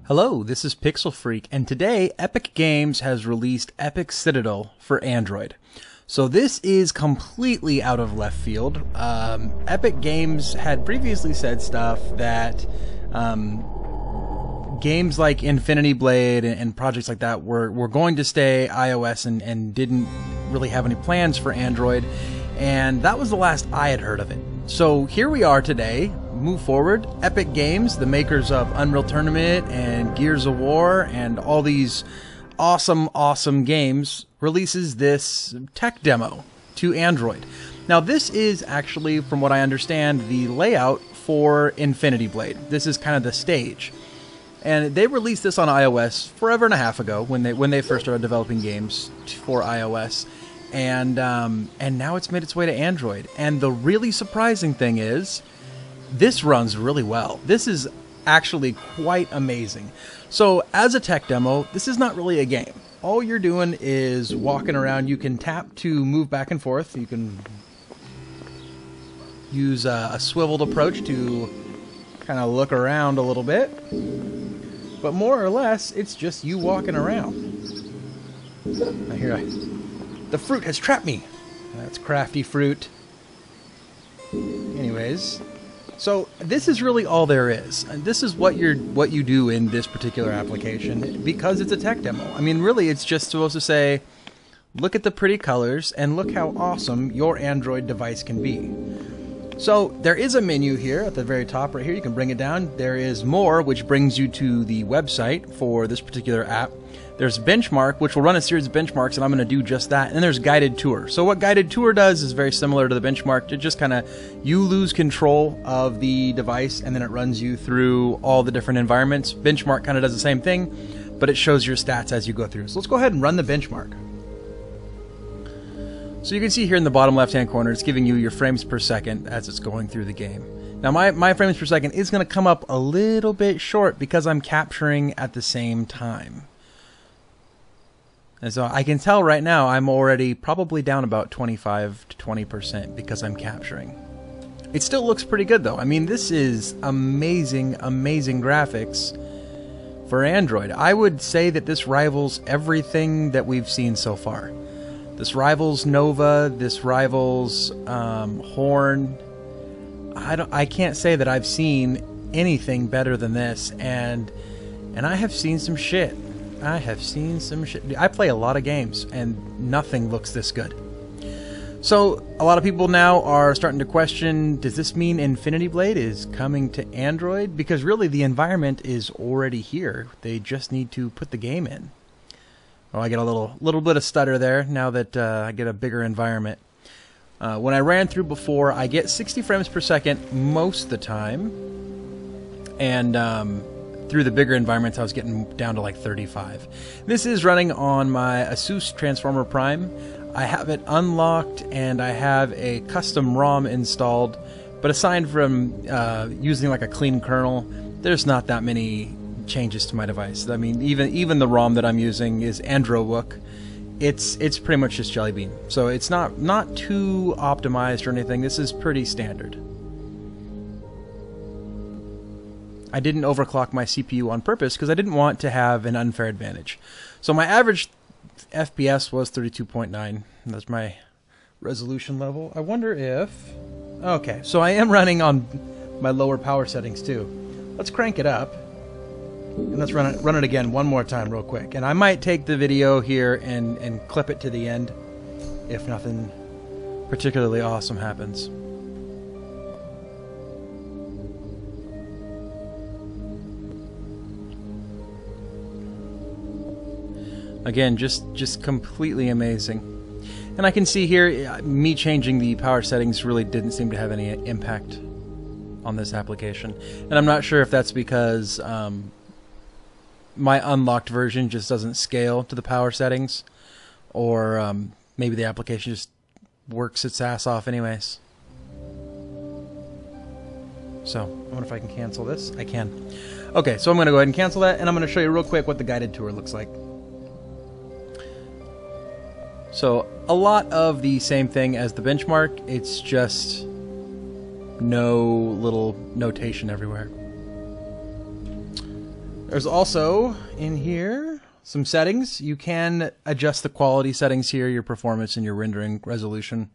Hello, this is Pixel Freak, and today Epic Games has released Epic Citadel for Android. So this is completely out of left field. Epic Games had previously said stuff that games like Infinity Blade and projects like that were going to stay iOS and didn't really have any plans for Android, and that was the last I had heard of it. So here we are today. Move forward. Epic Games, the makers of Unreal Tournament and Gears of War and all these awesome games, releases this tech demo to Android. Now this is actually, from what I understand, the layout for Infinity Blade. This is kind of the stage. And they released this on iOS forever and a half ago when they first started developing games for iOS. And now it's made its way to Android. And the really surprising thing is, this runs really well. This is actually quite amazing. So as a tech demo, this is not really a game. All you're doing is walking around. You can tap to move back and forth. You can use a swiveled approach to kind of look around a little bit. But more or less, it's just you walking around. Now here, the fruit has trapped me. That's crafty fruit. Anyways. So this is really all there is. And this is what you do in this particular application because it's a tech demo. I mean, really, it's just supposed to say, look at the pretty colors and look how awesome your Android device can be. So there is a menu here at the very top right here. You can bring it down. There is more, which brings you to the website for this particular app. There's benchmark, which will run a series of benchmarks, and I'm going to do just that. And then there's guided tour. So what guided tour does is very similar to the benchmark. It just kind of, you lose control of the device, and then it runs you through all the different environments. Benchmark kind of does the same thing, but it shows your stats as you go through. So let's go ahead and run the benchmark. So you can see here in the bottom left-hand corner, it's giving you your frames per second as it's going through the game. Now my frames per second is going to come up a little bit short because I'm capturing at the same time. And so I can tell right now I'm already probably down about 25 to 20% because I'm capturing. It still looks pretty good though. I mean, this is amazing graphics for Android. I would say that this rivals everything that we've seen so far. This rivals Nova, this rivals Horn. I can't say that I've seen anything better than this, and I have seen some shit. I play a lot of games, and nothing looks this good. So, a lot of people now are starting to question, does this mean Infinity Blade is coming to Android? Because really, the environment is already here. They just need to put the game in. Oh, I get a little bit of stutter there, now that I get a bigger environment. When I ran through before, I get 60 frames per second most of the time. And through the bigger environments, I was getting down to like 35. This is running on my Asus Transformer Prime. I have it unlocked and I have a custom ROM installed, but aside from using like a clean kernel, there's not that many changes to my device. I mean, even the ROM that I'm using is Androwook. It's pretty much just Jelly Bean, so it's not too optimized or anything. This is pretty standard. I didn't overclock my CPU on purpose because I didn't want to have an unfair advantage. So my average FPS was 32.9. That's my resolution level. I wonder if... Okay, so I am running on my lower power settings too. Let's crank it up. And let's run it again one more time real quick. And I might take the video here and clip it to the end if nothing particularly awesome happens. Again, just completely amazing. And I can see here, me changing the power settings really didn't seem to have any impact on this application. And I'm not sure if that's because my unlocked version just doesn't scale to the power settings, or maybe the application just works its ass off anyways. So, I wonder if I can cancel this. I can. Okay, so I'm going to go ahead and cancel that, and I'm going to show you real quick what the guided tour looks like. So, a lot of the same thing as the benchmark, it's just no little notation everywhere. There's also in here some settings. You can adjust the quality settings here, your performance and your rendering resolution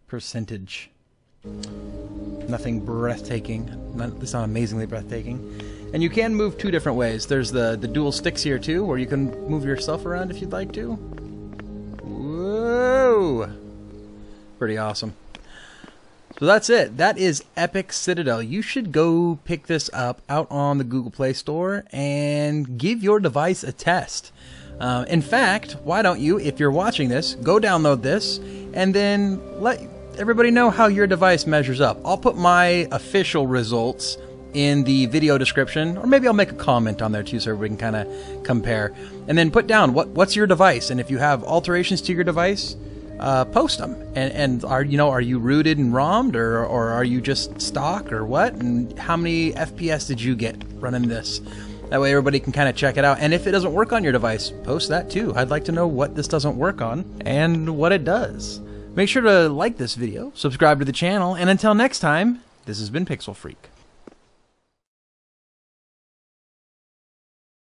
percentage. Nothing breathtaking. It's not amazingly breathtaking. And you can move two different ways. There's the dual sticks here too, where you can move yourself around if you'd like to. Whoa! Pretty awesome. So that's it. That is Epic Citadel. You should go pick this up out on the Google Play Store and give your device a test. In fact, why don't you, if you're watching this, go download this and then let everybody know how your device measures up. I'll put my official results in the video description, or maybe I'll make a comment on there too so everybody can kind of compare. And then put down what's your device, and if you have alterations to your device, post them. And are you rooted and ROMmed, or are you just stock, or what? And how many FPS did you get running this? That way everybody can kind of check it out. And if it doesn't work on your device, post that too. I'd like to know what this doesn't work on and what it does. Make sure to like this video, subscribe to the channel, and until next time, this has been Pixel Freak.